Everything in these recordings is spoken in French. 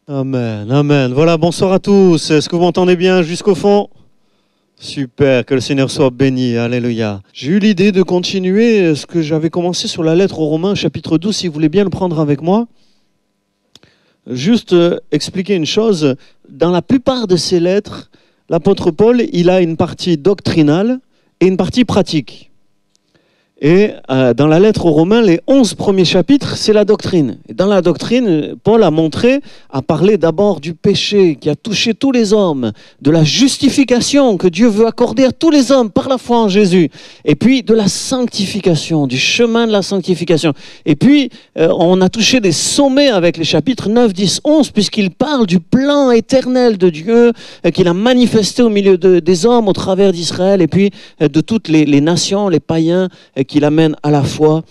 Amen, amen. Voilà, bonsoir à tous. Est-ce que vous m'entendez bien jusqu'au fond? Super, que le Seigneur soit béni, alléluia. J'ai eu l'idée de continuer ce que j'avais commencé sur la lettre aux Romains, chapitre 12, si vous voulez bien le prendre avec moi. Juste expliquer une chose, dans la plupart de ces lettres, l'apôtre Paul, il a une partie doctrinale et une partie pratique. Et dans la lettre aux Romains, les 11 premiers chapitres, c'est la doctrine. Et dans la doctrine, Paul a parlé d'abord du péché qui a touché tous les hommes, de la justification que Dieu veut accorder à tous les hommes par la foi en Jésus, et puis de la sanctification, du chemin de la sanctification. Et puis, on a touché des sommets avec les chapitres 9, 10, 11, puisqu'il parle du plan éternel de Dieu qu'il a manifesté au milieu des hommes, au travers d'Israël, et puis de toutes les nations, les païens, qu'il amène à la foi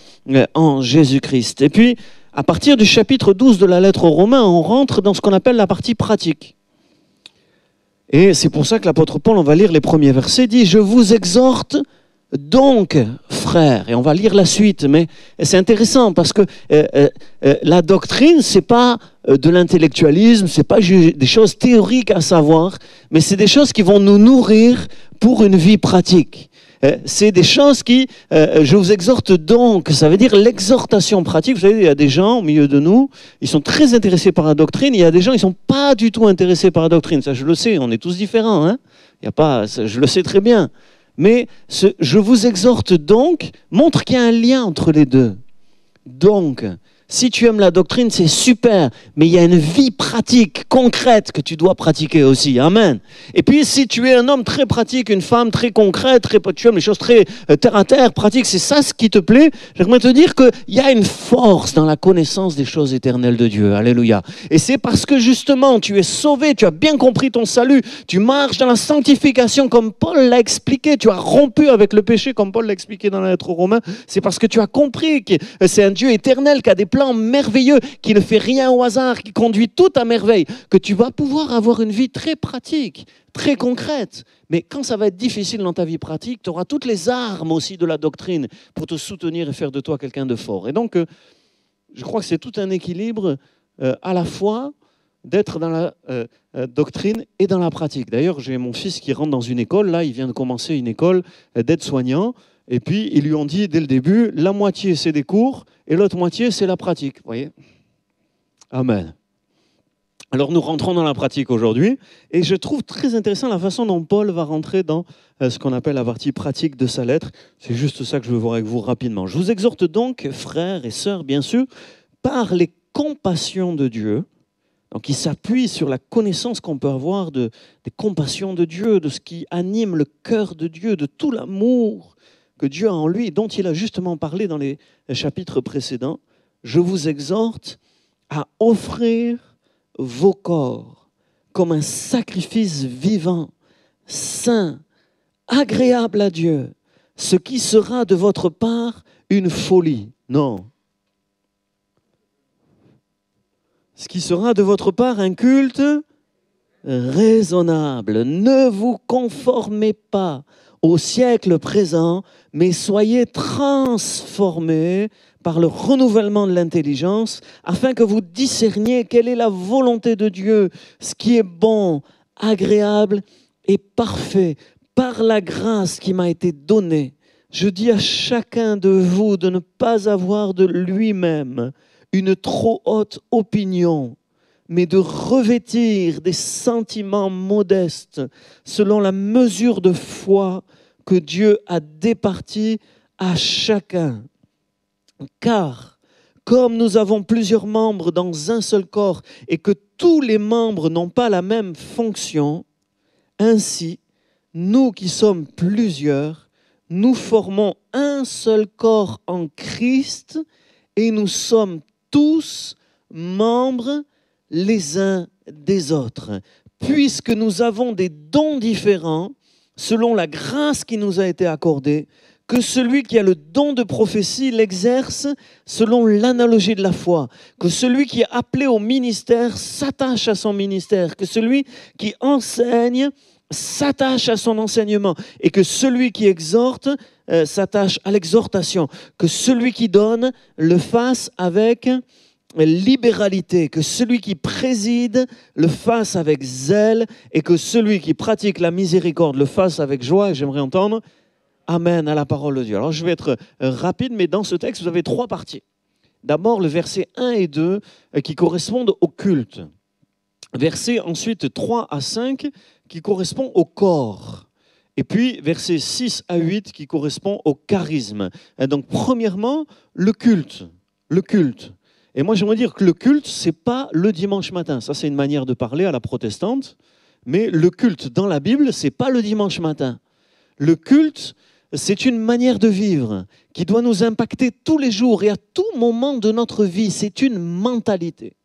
en Jésus-Christ. Et puis, à partir du chapitre 12 de la lettre aux Romains, on rentre dans ce qu'on appelle la partie pratique. Et c'est pour ça que l'apôtre Paul, on va lire les premiers versets, dit « Je vous exhorte donc, frères », et on va lire la suite, mais c'est intéressant parce que la doctrine, c'est pas de l'intellectualisme, c'est pas des choses théoriques à savoir, mais c'est des choses qui vont nous nourrir pour une vie pratique. C'est des choses qui, je vous exhorte donc, ça veut dire l'exhortation pratique. Vous savez, il y a des gens au milieu de nous, ils sont très intéressés par la doctrine, il y a des gens, ils ne sont pas du tout intéressés par la doctrine. Ça, je le sais, on est tous différents, hein. Il y a pas, je le sais très bien. Mais je vous exhorte donc, montre qu'il y a un lien entre les deux. Donc, si tu aimes la doctrine, c'est super, mais il y a une vie pratique, concrète que tu dois pratiquer aussi. Amen. Et puis, si tu es un homme très pratique, une femme très concrète, tu aimes les choses très terre à terre, pratiques, c'est ça ce qui te plaît, j'aimerais te dire qu'il y a une force dans la connaissance des choses éternelles de Dieu. Alléluia. Et c'est parce que justement, tu es sauvé, tu as bien compris ton salut, tu marches dans la sanctification comme Paul l'a expliqué, tu as rompu avec le péché comme Paul l'a expliqué dans la lettre aux Romains, c'est parce que tu as compris que c'est un Dieu éternel qui a des plans merveilleux, qui ne fait rien au hasard, qui conduit tout à merveille, que tu vas pouvoir avoir une vie très pratique, très concrète. Mais quand ça va être difficile dans ta vie pratique, tu auras toutes les armes aussi de la doctrine pour te soutenir et faire de toi quelqu'un de fort. Et donc, je crois que c'est tout un équilibre à la fois d'être dans la doctrine et dans la pratique. D'ailleurs, j'ai mon fils qui rentre dans une école, là, il vient de commencer une école d'aide-soignant. Et puis, ils lui ont dit dès le début, la moitié, c'est des cours, et l'autre moitié, c'est la pratique. Vous voyez ? Amen. Alors, nous rentrons dans la pratique aujourd'hui, et je trouve très intéressant la façon dont Paul va rentrer dans ce qu'on appelle la partie pratique de sa lettre. C'est juste ça que je veux voir avec vous rapidement. Je vous exhorte donc, frères et sœurs, bien sûr, par les compassions de Dieu. Donc, il s'appuie sur la connaissance qu'on peut avoir des compassions de Dieu, de ce qui anime le cœur de Dieu, de tout l'amour que Dieu a en lui, dont il a justement parlé dans les chapitres précédents. Je vous exhorte à offrir vos corps comme un sacrifice vivant, saint, agréable à Dieu, ce qui sera de votre part une folie. Non. Ce qui sera de votre part un culte raisonnable. Ne vous conformez pas au siècle présent, mais soyez transformés par le renouvellement de l'intelligence, afin que vous discerniez quelle est la volonté de Dieu, ce qui est bon, agréable et parfait, par la grâce qui m'a été donnée. Je dis à chacun de vous de ne pas avoir de lui-même une trop haute opinion, mais de revêtir des sentiments modestes selon la mesure de foi que Dieu a départie à chacun. Car, comme nous avons plusieurs membres dans un seul corps et que tous les membres n'ont pas la même fonction, ainsi, nous qui sommes plusieurs, nous formons un seul corps en Christ et nous sommes tous membres les uns des autres. Puisque nous avons des dons différents, selon la grâce qui nous a été accordée, que celui qui a le don de prophétie l'exerce selon l'analogie de la foi, que celui qui est appelé au ministère s'attache à son ministère, que celui qui enseigne s'attache à son enseignement, et que celui qui exhorte s'attache à l'exhortation, que celui qui donne le fasse avec libéralité, que celui qui préside le fasse avec zèle et que celui qui pratique la miséricorde le fasse avec joie. Et j'aimerais entendre Amen à la parole de Dieu. Alors je vais être rapide, mais dans ce texte, vous avez 3 parties. D'abord, le verset 1 et 2 qui correspondent au culte. Verset ensuite 3 à 5 qui correspond au corps. Et puis, verset 6 à 8 qui correspond au charisme. Donc, premièrement, le culte. Le culte. Et moi, j'aimerais dire que le culte, ce n'est pas le dimanche matin. Ça, c'est une manière de parler à la protestante. Mais le culte dans la Bible, ce n'est pas le dimanche matin. Le culte, c'est une manière de vivre qui doit nous impacter tous les jours et à tout moment de notre vie. C'est une mentalité.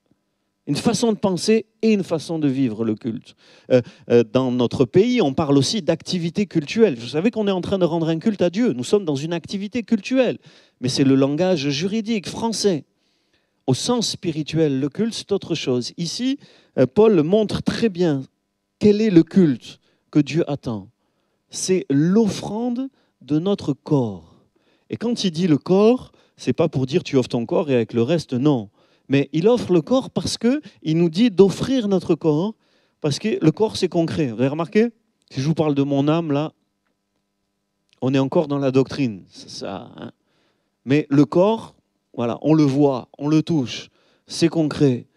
Une façon de penser et une façon de vivre le culte. Dans notre pays, on parle aussi d'activité cultuelle. Vous savez qu'on est en train de rendre un culte à Dieu. Nous sommes dans une activité cultuelle. Mais c'est le langage juridique français. Au sens spirituel, le culte, c'est autre chose. Ici, Paul montre très bien quel est le culte que Dieu attend. C'est l'offrande de notre corps. Et quand il dit le corps, ce n'est pas pour dire tu offres ton corps et avec le reste, non. Mais il offre le corps parce qu'il nous dit d'offrir notre corps, parce que le corps, c'est concret. Vous avez remarqué? Si je vous parle de mon âme, là, on est encore dans la doctrine. C'est ça, hein? Mais le corps, voilà, on le voit, on le touche, c'est concret.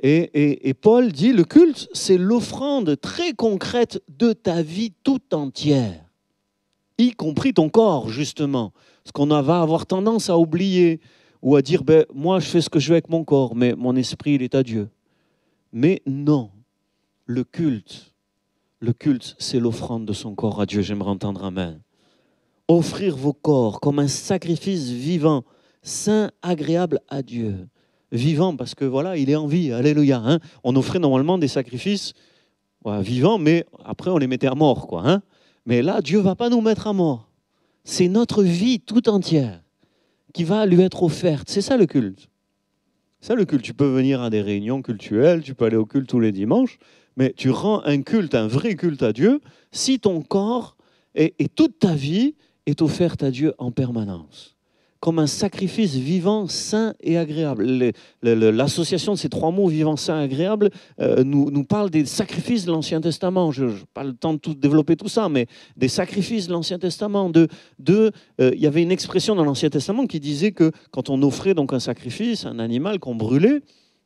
Et Paul dit, le culte, c'est l'offrande très concrète de ta vie tout entière, y compris ton corps, justement. Ce qu'on va avoir tendance à oublier, ou à dire, ben, moi je fais ce que je veux avec mon corps, mais mon esprit il est à Dieu. Mais non, le culte, c'est l'offrande de son corps à Dieu. J'aimerais entendre amen. Offrir vos corps comme un sacrifice vivant, saint, agréable à Dieu. Vivant parce que voilà, il est en vie, alléluia. Hein. On offrait normalement des sacrifices vivants, mais après on les mettait à mort, quoi. Hein. Mais là, Dieu ne va pas nous mettre à mort. C'est notre vie tout entière qui va lui être offerte. C'est ça le culte. C'est ça le culte. Tu peux venir à des réunions cultuelles, tu peux aller au culte tous les dimanches, mais tu rends un culte, un vrai culte à Dieu, si ton corps et toute ta vie est offerte à Dieu en permanence. Comme un sacrifice vivant, saint et agréable. L'association de ces 3 mots, vivant, saint, agréable, nous parle des sacrifices de l'Ancien Testament. Je n'ai pas le temps de développer tout ça, mais des sacrifices de l'Ancien Testament. Il y avait une expression dans l'Ancien Testament qui disait que quand on offrait donc un sacrifice, un animal qu'on brûlait,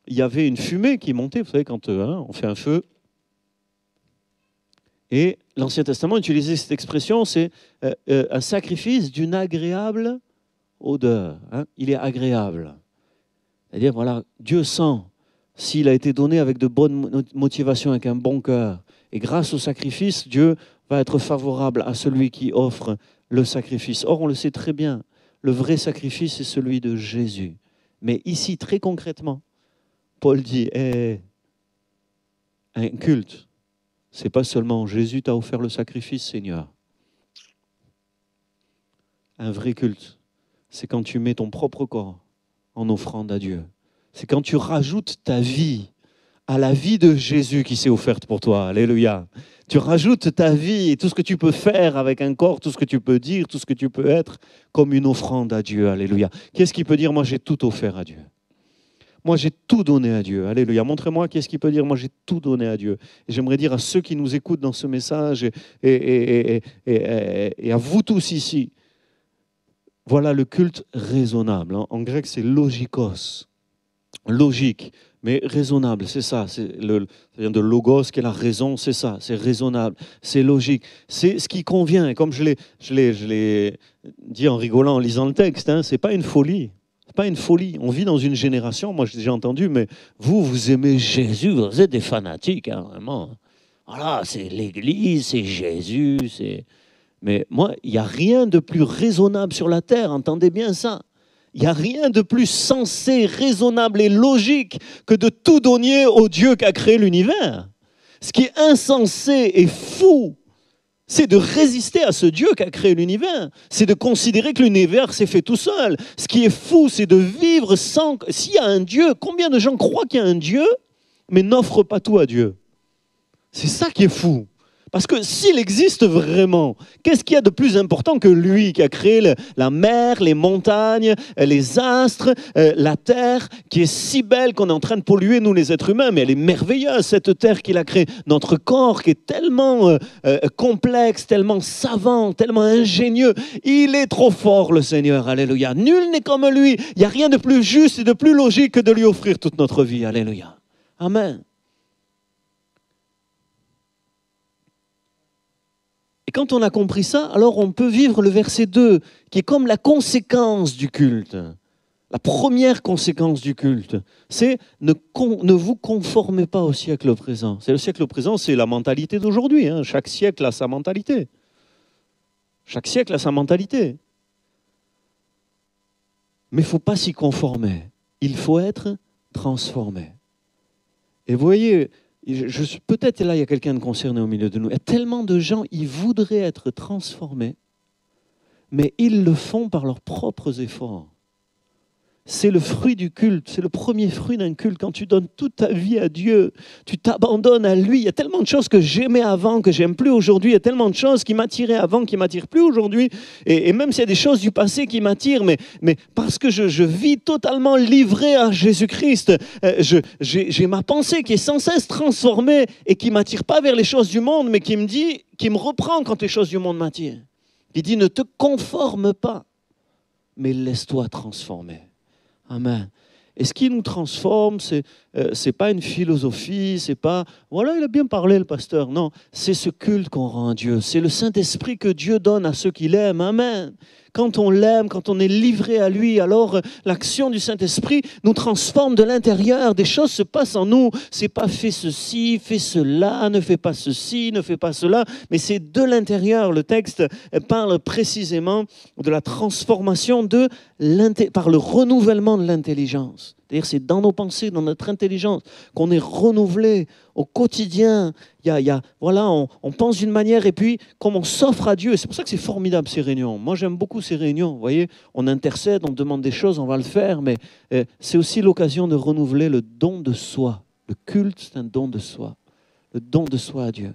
il y avait une fumée qui montait. Vous savez, quand on fait un feu. Et l'Ancien Testament utilisait cette expression, c'est un sacrifice d'une agréable odeur, hein, il est agréable. C'est-à-dire, voilà, Dieu sent s'il a été donné avec de bonnes motivations, avec un bon cœur. Et grâce au sacrifice, Dieu va être favorable à celui qui offre le sacrifice. Or, on le sait très bien, le vrai sacrifice, c'est celui de Jésus. Mais ici, très concrètement, Paul dit, un culte, c'est pas seulement Jésus t'a offert le sacrifice, Seigneur. Un vrai culte, c'est quand tu mets ton propre corps en offrande à Dieu. C'est quand tu rajoutes ta vie à la vie de Jésus qui s'est offerte pour toi. Alléluia. Tu rajoutes ta vie et tout ce que tu peux faire avec un corps, tout ce que tu peux dire, tout ce que tu peux être, comme une offrande à Dieu. Alléluia. Qu'est-ce qui peut dire, moi j'ai tout offert à Dieu? Moi j'ai tout donné à Dieu. Alléluia. Montrez-moi qu'est-ce qui peut dire, moi j'ai tout donné à Dieu. Et j'aimerais dire à ceux qui nous écoutent dans ce message et à vous tous ici, voilà le culte raisonnable. En grec, c'est logikos. Logique, mais raisonnable, c'est ça. Ça vient de logos, qui est la raison, c'est ça. C'est raisonnable, c'est logique. C'est ce qui convient. Et comme je l'ai dit en rigolant, en lisant le texte, hein, c'est pas une folie. C'est pas une folie. On vit dans une génération, moi j'ai déjà entendu, mais vous aimez Jésus, vous êtes des fanatiques, hein, vraiment. Voilà, c'est l'Église, c'est Jésus, c'est... Mais moi, il n'y a rien de plus raisonnable sur la terre, entendez bien ça. Il n'y a rien de plus sensé, raisonnable et logique que de tout donner au Dieu qui a créé l'univers. Ce qui est insensé et fou, c'est de résister à ce Dieu qui a créé l'univers. C'est de considérer que l'univers s'est fait tout seul. Ce qui est fou, c'est de vivre sans... S'il y a un Dieu, combien de gens croient qu'il y a un Dieu, mais n'offrent pas tout à Dieu? C'est ça qui est fou. Parce que s'il existe vraiment, qu'est-ce qu'il y a de plus important que lui qui a créé la mer, les montagnes, les astres, la terre, qui est si belle qu'on est en train de polluer, nous les êtres humains, mais elle est merveilleuse, cette terre qu'il a créée. Notre corps qui est tellement complexe, tellement savant, tellement ingénieux. Il est trop fort, le Seigneur. Alléluia. Nul n'est comme lui. Il n'y a rien de plus juste et de plus logique que de lui offrir toute notre vie. Alléluia. Amen. Et quand on a compris ça, alors on peut vivre le verset 2, qui est comme la conséquence du culte. La première conséquence du culte, c'est ne vous conformez pas au siècle présent. C'est le siècle présent, c'est la mentalité d'aujourd'hui. Hein. Chaque siècle a sa mentalité. Chaque siècle a sa mentalité. Mais il ne faut pas s'y conformer. Il faut être transformé. Et vous voyez, peut-être là, il y a quelqu'un de concerné au milieu de nous. Il y a tellement de gens, ils voudraient être transformés, mais ils le font par leurs propres efforts. C'est le fruit du culte, c'est le premier fruit d'un culte. Quand tu donnes toute ta vie à Dieu, tu t'abandonnes à lui. Il y a tellement de choses que j'aimais avant, que j'aime plus aujourd'hui. Il y a tellement de choses qui m'attiraient avant, qui m'attirent plus aujourd'hui. Et même s'il y a des choses du passé qui m'attirent, mais parce que je vis totalement livré à Jésus-Christ, j'ai ma pensée qui est sans cesse transformée et qui ne m'attire pas vers les choses du monde, mais qui me reprend quand les choses du monde m'attirent. Il dit, ne te conforme pas, mais laisse-toi transformer. Amen. Et ce qui nous transforme, c'est pas une philosophie, c'est pas, voilà, il a bien parlé le pasteur. Non, c'est ce culte qu'on rend à Dieu. C'est le Saint-Esprit que Dieu donne à ceux qui l'aiment. Amen. Quand on l'aime, quand on est livré à lui, alors l'action du Saint-Esprit nous transforme de l'intérieur. Des choses se passent en nous. C'est pas fais ceci, fais cela, ne fais pas ceci, ne fais pas cela, mais c'est de l'intérieur. Le texte parle précisément de la transformation par le renouvellement de l'intelligence. C'est-à-dire c'est dans nos pensées, dans notre intelligence qu'on est renouvelé au quotidien. Voilà, on pense d'une manière et puis comme on s'offre à Dieu, c'est pour ça que c'est formidable ces réunions. Moi j'aime beaucoup ces réunions, vous voyez, on intercède, on demande des choses, on va le faire, mais c'est aussi l'occasion de renouveler le don de soi. Le culte, c'est un don de soi, le don de soi à Dieu.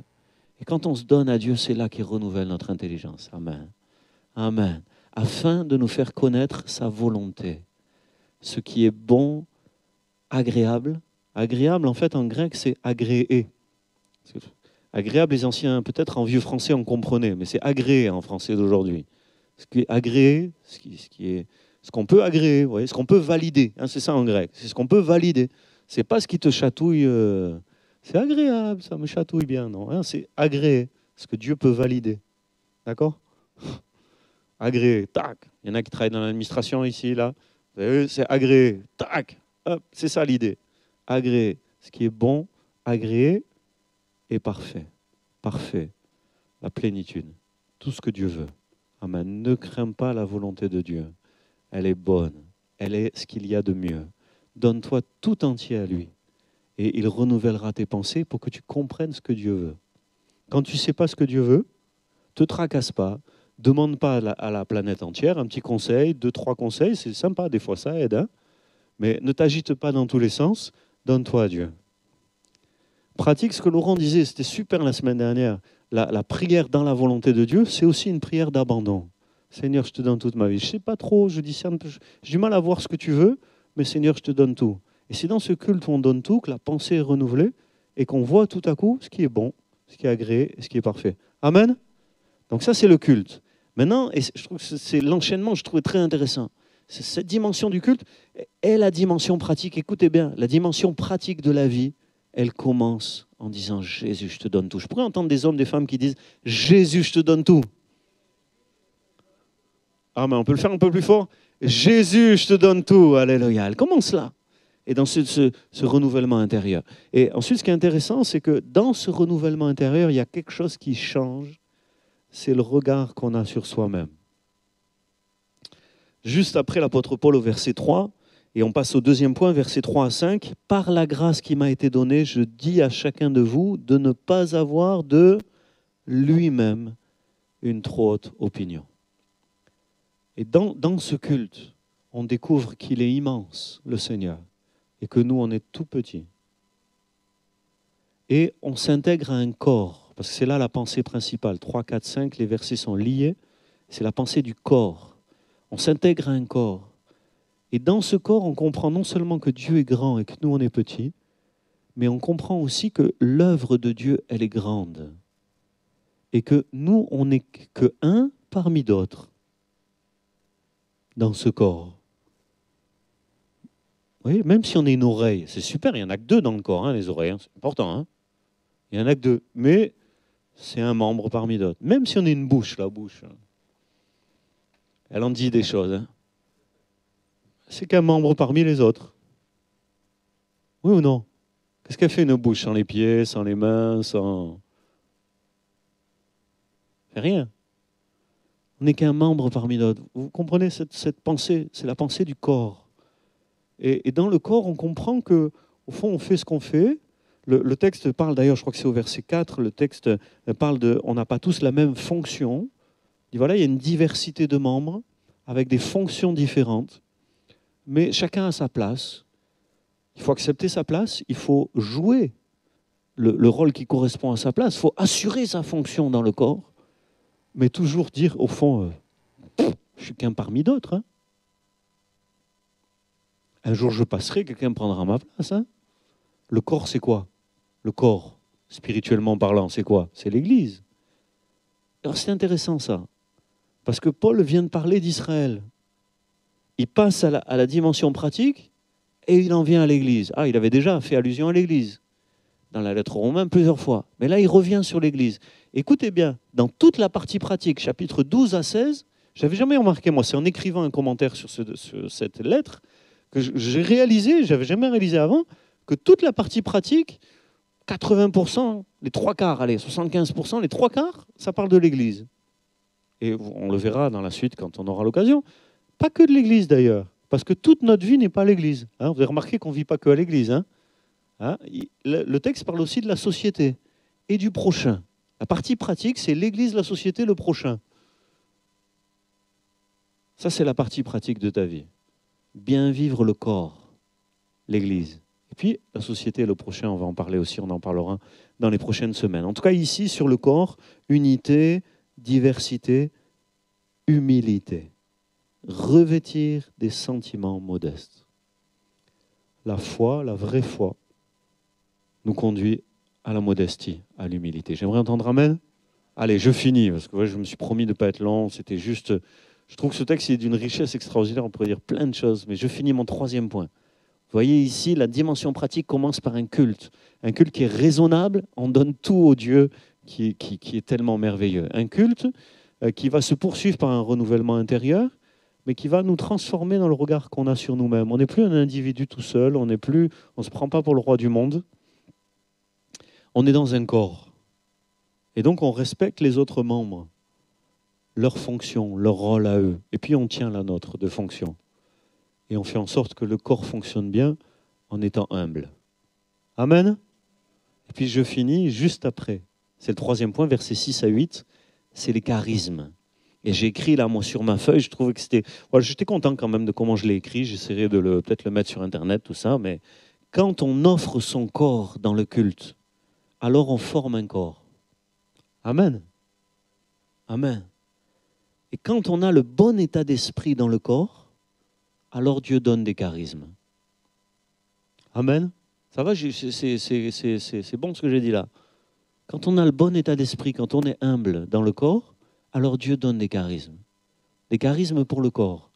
Et quand on se donne à Dieu, c'est là qu'il renouvelle notre intelligence. Amen. Amen. Afin de nous faire connaître sa volonté. Ce qui est bon, agréable. Agréable, en fait, en grec, c'est agréé. Agréable, les anciens, peut-être en vieux français, on comprenait, mais c'est agréé en français d'aujourd'hui. Ce qui est agréé, ce qu'on peut agréer, vous voyez, ce qu'on peut valider. Hein, c'est ça en grec, c'est ce qu'on peut valider. C'est pas ce qui te chatouille. C'est agréable, ça me chatouille bien, non hein, c'est agréé, ce que Dieu peut valider. D'accord? Agréé, tac. Il y en a qui travaillent dans l'administration ici, là. C'est agréé, tac. Hop, c'est ça l'idée. Agréé, ce qui est bon, agréé et parfait. Parfait. La plénitude. Tout ce que Dieu veut. Amen. Ne crains pas la volonté de Dieu. Elle est bonne. Elle est ce qu'il y a de mieux. Donne-toi tout entier à lui. Et il renouvellera tes pensées pour que tu comprennes ce que Dieu veut. Quand tu ne sais pas ce que Dieu veut, ne te tracasse pas. Demande pas à la planète entière un petit conseil, 2, 3 conseils, c'est sympa, des fois ça aide. Hein, mais ne t'agite pas dans tous les sens, donne-toi à Dieu. Pratique ce que Laurent disait, c'était super la semaine dernière. La prière dans la volonté de Dieu, c'est aussi une prière d'abandon. Seigneur, je te donne toute ma vie. Je ne sais pas trop, j'ai du mal à voir ce que tu veux, mais Seigneur, je te donne tout. Et c'est dans ce culte où on donne tout que la pensée est renouvelée et qu'on voit tout à coup ce qui est bon, ce qui est agréé et ce qui est parfait. Amen. Donc ça, c'est le culte. Maintenant, et je trouve que c'est l'enchaînement, je trouvais très intéressant. Cette dimension du culte est la dimension pratique. Écoutez bien, la dimension pratique de la vie, elle commence en disant « Jésus, je te donne tout ». Je pourrais entendre des hommes, des femmes qui disent « Jésus, je te donne tout ». Ah, mais on peut le faire un peu plus fort. « Jésus, je te donne tout ». Alléluia. Elle commence là. Et dans ce renouvellement intérieur. Et ensuite, ce qui est intéressant, c'est que dans ce renouvellement intérieur, il y a quelque chose qui change. C'est le regard qu'on a sur soi-même. Juste après l'apôtre Paul au verset 3, et on passe au deuxième point, versets 3 à 5, « Par la grâce qui m'a été donnée, je dis à chacun de vous de ne pas avoir de lui-même une trop haute opinion. » Et dans ce culte, on découvre qu'il est immense, le Seigneur, et que nous, on est tout petits. Et on s'intègre à un corps. parce que c'est là la pensée principale. 3, 4, 5, les versets sont liés. C'est la pensée du corps. On s'intègre à un corps. Et dans ce corps, on comprend non seulement que Dieu est grand et que nous, on est petits, mais on comprend aussi que l'œuvre de Dieu, elle est grande. Et que nous, on n'est que un parmi d'autres dans ce corps. Oui, même si on est une oreille, c'est super, il n'y en a que 2 dans le corps, hein, les oreilles, hein, c'est important. Hein. Il n'y en a que 2, mais c'est un membre parmi d'autres. Même si on est une bouche, la bouche, elle en dit des choses. Hein. C'est qu'un membre parmi les autres. Oui ou non? Qu'est-ce qu'elle fait une bouche sans les pieds, sans les mains, sans... Elle fait rien. On n'est qu'un membre parmi d'autres. Vous comprenez cette pensée? C'est la pensée du corps. Et dans le corps, on comprend que, au fond, on fait ce qu'on fait. Le texte parle, d'ailleurs, je crois que c'est au verset 4, le texte parle de, on n'a pas tous la même fonction. Il dit, voilà, il y a une diversité de membres avec des fonctions différentes, mais chacun a sa place. Il faut accepter sa place, il faut jouer le rôle qui correspond à sa place, il faut assurer sa fonction dans le corps, mais toujours dire, au fond, je ne suis qu'un parmi d'autres. Hein. Un jour, je passerai, quelqu'un prendra ma place. Hein. Le corps, c'est quoi? Le corps, spirituellement parlant, c'est quoi? C'est l'Église. Alors, c'est intéressant, ça. Parce que Paul vient de parler d'Israël. Il passe à la dimension pratique et il en vient à l'Église. Ah, il avait déjà fait allusion à l'Église dans la lettre aux Romains plusieurs fois. Mais là, il revient sur l'Église. Écoutez bien, dans toute la partie pratique, chapitres 12 à 16, je n'avais jamais remarqué, moi, c'est en écrivant un commentaire sur cette lettre, que j'ai réalisé, je n'avais jamais réalisé avant, que toute la partie pratique, 80%, les 3/4, allez, 75%, les 3/4, ça parle de l'Église. Et on le verra dans la suite quand on aura l'occasion. Pas que de l'Église d'ailleurs, parce que toute notre vie n'est pas l'Église. Hein, vous avez remarqué qu'on ne vit pas que à l'Église. Hein. Hein, le texte parle aussi de la société et du prochain. La partie pratique, c'est l'Église, la société, le prochain. Ça, c'est la partie pratique de ta vie. Bien vivre le corps, l'Église. Et puis, la société et le prochain, on va en parler aussi, on en parlera dans les prochaines semaines. En tout cas, ici, sur le corps, unité, diversité, humilité. Revêtir des sentiments modestes. La foi, la vraie foi, nous conduit à la modestie, à l'humilité. J'aimerais entendre amen. Allez, je finis, parce que ouais, je me suis promis de ne pas être long, c'était juste... Je trouve que ce texte est d'une richesse extraordinaire, on pourrait dire plein de choses, mais je finis mon 3e point. Vous voyez ici, la dimension pratique commence par un culte qui est raisonnable, on donne tout au Dieu qui est tellement merveilleux. Un culte qui va se poursuivre par un renouvellement intérieur, mais qui va nous transformer dans le regard qu'on a sur nous-mêmes. On n'est plus un individu tout seul, on ne se prend pas pour le roi du monde, on est dans un corps. Et donc on respecte les autres membres, leur fonction, leur rôle à eux. Et puis on tient la nôtre de fonction. Et on fait en sorte que le corps fonctionne bien en étant humble. Amen. Et puis je finis juste après. C'est le 3e point, versets 6 à 8. C'est les charismes. Et j'ai écrit là, moi, sur ma feuille, je trouvais que c'était... Voilà, j'étais content quand même de comment je l'ai écrit. J'essaierai de peut-être le mettre sur Internet, tout ça. Mais quand on offre son corps dans le culte, alors on forme un corps. Amen. Amen. Et quand on a le bon état d'esprit dans le corps, alors Dieu donne des charismes. Amen. Ça va, c'est bon ce que j'ai dit là. Quand on a le bon état d'esprit, quand on est humble dans le corps, alors Dieu donne des charismes. Des charismes pour le corps.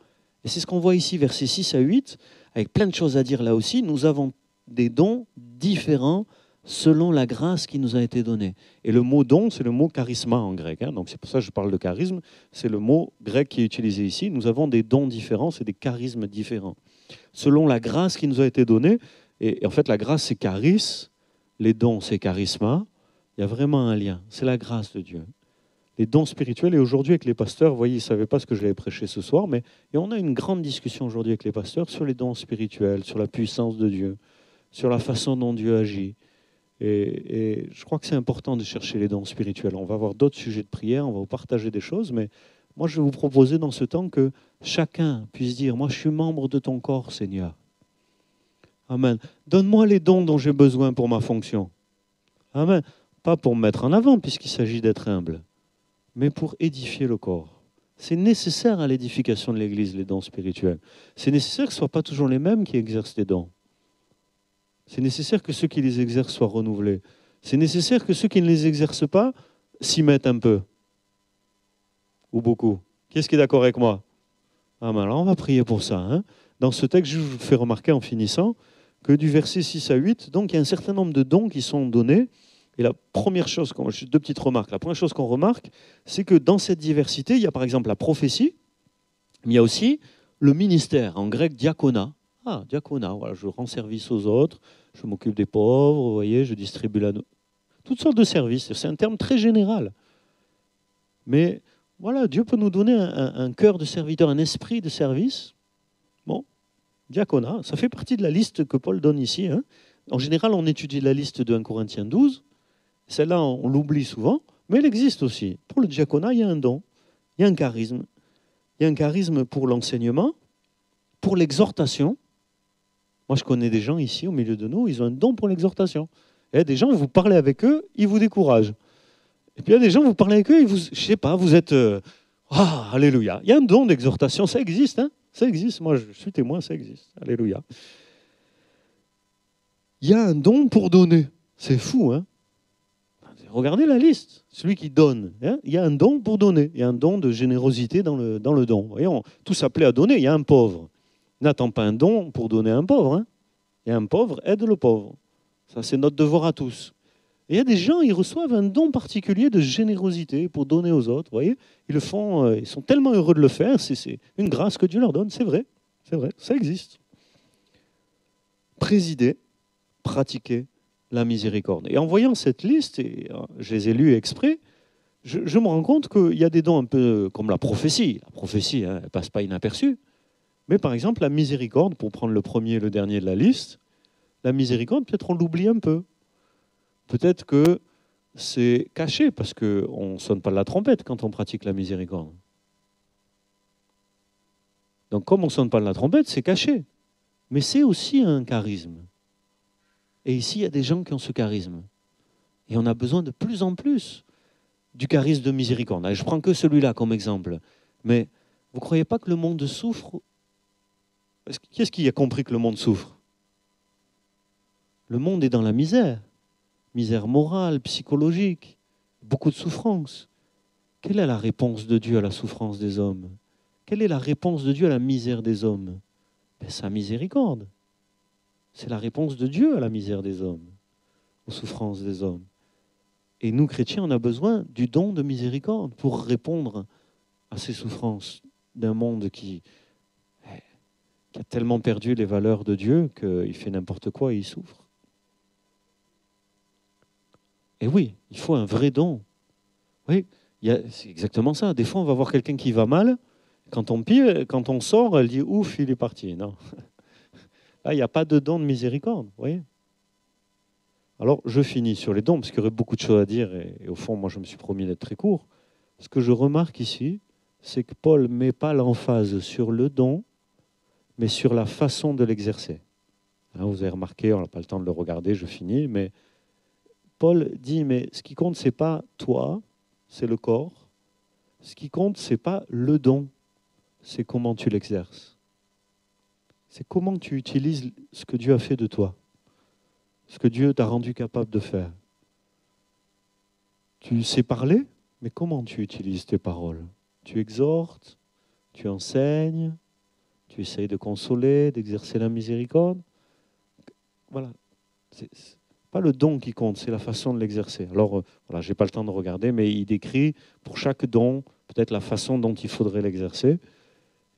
Et c'est ce qu'on voit ici, versets 6 à 8, avec plein de choses à dire là aussi. Nous avons des dons différents selon la grâce qui nous a été donnée. Et le mot don, c'est le mot charisma en grec. Hein. Donc c'est pour ça que je parle de charisme. C'est le mot grec qui est utilisé ici. Nous avons des dons différents, c'est des charismes différents. Selon la grâce qui nous a été donnée, et en fait la grâce c'est charis, les dons c'est charisma, il y a vraiment un lien. C'est la grâce de Dieu. Les dons spirituels, et aujourd'hui avec les pasteurs, vous voyez, ils ne savaient pas ce que je l'avais prêché ce soir, mais et on a une grande discussion aujourd'hui avec les pasteurs sur les dons spirituels, sur la puissance de Dieu, sur la façon dont Dieu agit. Et je crois que c'est important de chercher les dons spirituels. On va avoir d'autres sujets de prière, on va vous partager des choses, mais moi je vais vous proposer dans ce temps que chacun puisse dire, moi je suis membre de ton corps, Seigneur. Amen. Donne-moi les dons dont j'ai besoin pour ma fonction. Amen. pas pour me mettre en avant, puisqu'il s'agit d'être humble, mais pour édifier le corps. C'est nécessaire à l'édification de l'Église, les dons spirituels. C'est nécessaire que ce ne soient pas toujours les mêmes qui exercent les dons. C'est nécessaire que ceux qui les exercent soient renouvelés. C'est nécessaire que ceux qui ne les exercent pas s'y mettent un peu. Ou beaucoup. Qui est-ce qui est d'accord avec moi? Ah ben alors on va prier pour ça. Hein. Dans ce texte, je vous fais remarquer en finissant que du verset 6 à 8, donc il y a un certain nombre de dons qui sont donnés. Et la première chose, deux petites remarques. La première chose qu'on remarque, c'est que dans cette diversité, il y a par exemple la prophétie, mais il y a aussi le ministère, en grec diaconia. Ah, diaconia, voilà, je rends service aux autres, je m'occupe des pauvres, vous voyez, je distribue la... Toutes sortes de services, c'est un terme très général. Mais voilà, Dieu peut nous donner un cœur de serviteur, un esprit de service. Bon, diaconia, ça fait partie de la liste que Paul donne ici. Hein. En général, on étudie la liste de 1 Corinthiens 12. Celle-là, on l'oublie souvent, mais elle existe aussi. Pour le diaconat, il y a un don, il y a un charisme. Il y a un charisme pour l'enseignement, pour l'exhortation. Moi, je connais des gens ici, au milieu de nous, ils ont un don pour l'exhortation. Il y a des gens, vous parlez avec eux, ils vous découragent. Et puis il y a des gens, vous parlez avec eux, je ne sais pas, vous êtes... alléluia. Il y a un don d'exhortation, ça existe. Hein, ça existe, moi je suis témoin, ça existe. Alléluia. Il y a un don pour donner. C'est fou, hein. Regardez la liste. Celui qui donne, hein, il y a un don pour donner. Il y a un don de générosité dans le don. Voyons, tous appelés à donner. Il y a un pauvre. N'attends pas un don pour donner à un pauvre. Hein. Il y a un pauvre, aide le pauvre. Ça, c'est notre devoir à tous. Et il y a des gens, ils reçoivent un don particulier de générosité pour donner aux autres. Vous voyez, ils le font, ils sont tellement heureux de le faire. C'est une grâce que Dieu leur donne. C'est vrai, ça existe. Présider, pratiquer la miséricorde. Et en voyant cette liste, et je les ai lus exprès, je me rends compte qu'il y a des dons un peu comme la prophétie. La prophétie, hein, elle ne passe pas inaperçue. Mais par exemple, la miséricorde, pour prendre le premier et le dernier de la liste, la miséricorde, peut-être on l'oublie un peu. Peut-être que c'est caché, parce qu'on ne sonne pas de la trompette quand on pratique la miséricorde. Donc comme on ne sonne pas de la trompette, c'est caché. Mais c'est aussi un charisme. Et ici, il y a des gens qui ont ce charisme. Et on a besoin de plus en plus du charisme de miséricorde. Je prends que celui-là comme exemple. Mais vous ne croyez pas que le monde souffre? Qui est-ce qui a compris que le monde souffre? Le monde est dans la misère. Misère morale, psychologique, beaucoup de souffrance. Quelle est la réponse de Dieu à la souffrance des hommes? Quelle est la réponse de Dieu à la misère des hommes? Sa miséricorde. C'est la réponse de Dieu à la misère des hommes, aux souffrances des hommes. Et nous, chrétiens, on a besoin du don de miséricorde pour répondre à ces souffrances d'un monde qui a tellement perdu les valeurs de Dieu qu'il fait n'importe quoi et il souffre. Et oui, il faut un vrai don. Oui, c'est exactement ça. Des fois, on va voir quelqu'un qui va mal. Quand on sort, elle dit « Ouf, il est parti ». Non. Là, il n'y a pas de don de miséricorde, vous voyez. Alors, je finis sur les dons, parce qu'il y aurait beaucoup de choses à dire, et au fond, moi, je me suis promis d'être très court. Ce que je remarque ici, c'est que Paul ne met pas l'emphase sur le don, mais sur la façon de l'exercer. Hein, vous avez remarqué, on n'a pas le temps de le regarder, je finis, mais Paul dit, mais ce qui compte, ce n'est pas toi, c'est le corps. Ce qui compte, ce n'est pas le don, c'est comment tu l'exerces. C'est comment tu utilises ce que Dieu a fait de toi, ce que Dieu t'a rendu capable de faire. Tu sais parler, mais comment tu utilises tes paroles? Tu exhortes, tu enseignes, tu essayes de consoler, d'exercer la miséricorde. Voilà, c'est pas le don qui compte, c'est la façon de l'exercer. Alors, voilà, je n'ai pas le temps de regarder, mais il décrit pour chaque don peut-être la façon dont il faudrait l'exercer.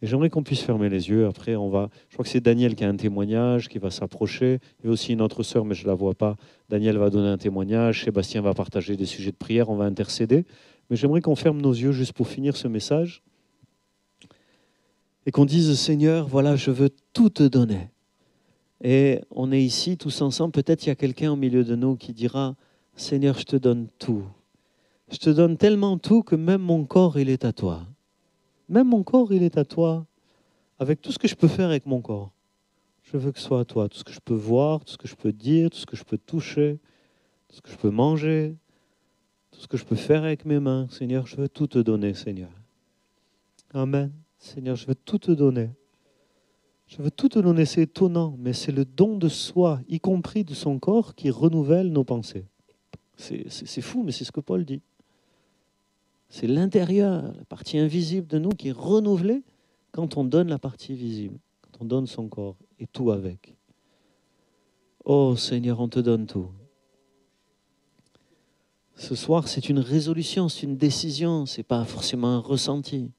Et j'aimerais qu'on puisse fermer les yeux. Après, je crois que c'est Daniel qui a un témoignage, qui va s'approcher. Il y a aussi une autre sœur, mais je ne la vois pas. Daniel va donner un témoignage. Sébastien va partager des sujets de prière. On va intercéder. Mais j'aimerais qu'on ferme nos yeux juste pour finir ce message. Et qu'on dise, Seigneur, voilà, je veux tout te donner. Et on est ici tous ensemble. Peut-être il y a quelqu'un au milieu de nous qui dira, Seigneur, je te donne tout. Je te donne tellement tout que même mon corps, il est à toi. Même mon corps, il est à toi, avec tout ce que je peux faire avec mon corps. Je veux que ce soit à toi, tout ce que je peux voir, tout ce que je peux dire, tout ce que je peux toucher, tout ce que je peux manger. tout ce que je peux faire avec mes mains, Seigneur, je veux tout te donner, Seigneur. Amen. Seigneur, je veux tout te donner. Je veux tout te donner, c'est étonnant, mais c'est le don de soi, y compris de son corps, qui renouvelle nos pensées. C'est fou, mais c'est ce que Paul dit. C'est l'intérieur, la partie invisible de nous qui est renouvelée quand on donne la partie visible, quand on donne son corps et tout avec. Oh Seigneur, on te donne tout. Ce soir, c'est une résolution, c'est une décision, ce n'est pas forcément un ressenti,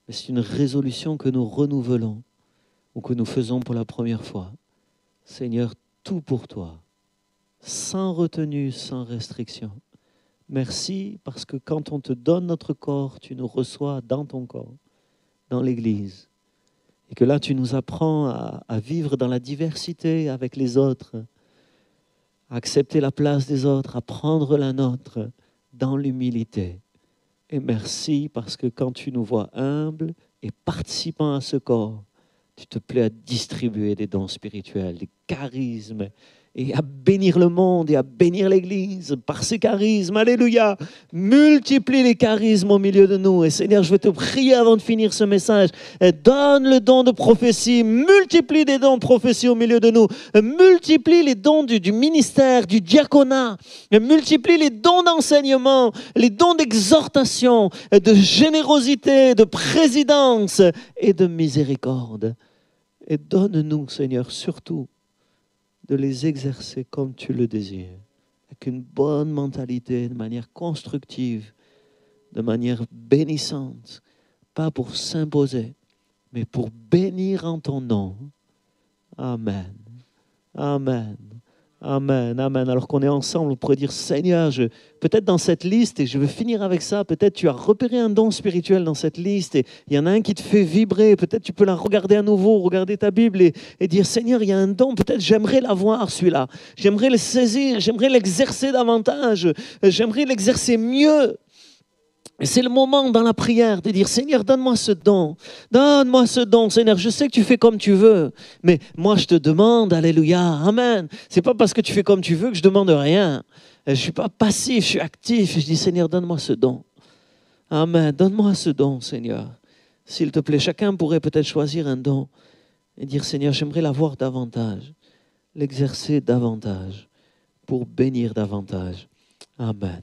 mais c'est une résolution que nous renouvelons ou que nous faisons pour la première fois. Seigneur, tout pour toi, sans retenue, sans restriction. Merci parce que quand on te donne notre corps, tu nous reçois dans ton corps, dans l'Église. Et que là, tu nous apprends à vivre dans la diversité avec les autres, à accepter la place des autres, à prendre la nôtre dans l'humilité. Et merci parce que quand tu nous vois humbles et participants à ce corps, tu te plais à distribuer des dons spirituels, des charismes, et à bénir le monde et à bénir l'Église par ces charismes. Alléluia! Multiplie les charismes au milieu de nous. Et Seigneur, je vais te prier avant de finir ce message. Donne le don de prophétie. Multiplie des dons de prophétie au milieu de nous. Multiplie les dons du ministère, du diaconat. Multiplie les dons d'enseignement, les dons d'exhortation, de générosité, de présidence et de miséricorde. Et donne-nous, Seigneur, surtout, de les exercer comme tu le désires, avec une bonne mentalité, de manière constructive, de manière bénissante, pas pour s'imposer, mais pour bénir en ton nom. Amen. Amen. Amen, amen. Alors qu'on est ensemble, on pourrait dire, Seigneur, peut-être dans cette liste, et je veux finir avec ça, peut-être tu as repéré un don spirituel dans cette liste, et il y en a un qui te fait vibrer, peut-être tu peux la regarder à nouveau, regarder ta Bible et dire, Seigneur, il y a un don, peut-être j'aimerais l'avoir celui-là, j'aimerais le saisir, j'aimerais l'exercer davantage, j'aimerais l'exercer mieux. Et c'est le moment dans la prière de dire, Seigneur, donne-moi ce don, Seigneur, je sais que tu fais comme tu veux, mais moi je te demande, alléluia, amen. C'est pas parce que tu fais comme tu veux que je demande rien. Je suis pas passif, je suis actif, je dis, Seigneur, donne-moi ce don. Amen, donne-moi ce don, Seigneur. S'il te plaît, chacun pourrait peut-être choisir un don et dire, Seigneur, j'aimerais l'avoir davantage, l'exercer davantage, pour bénir davantage. Amen.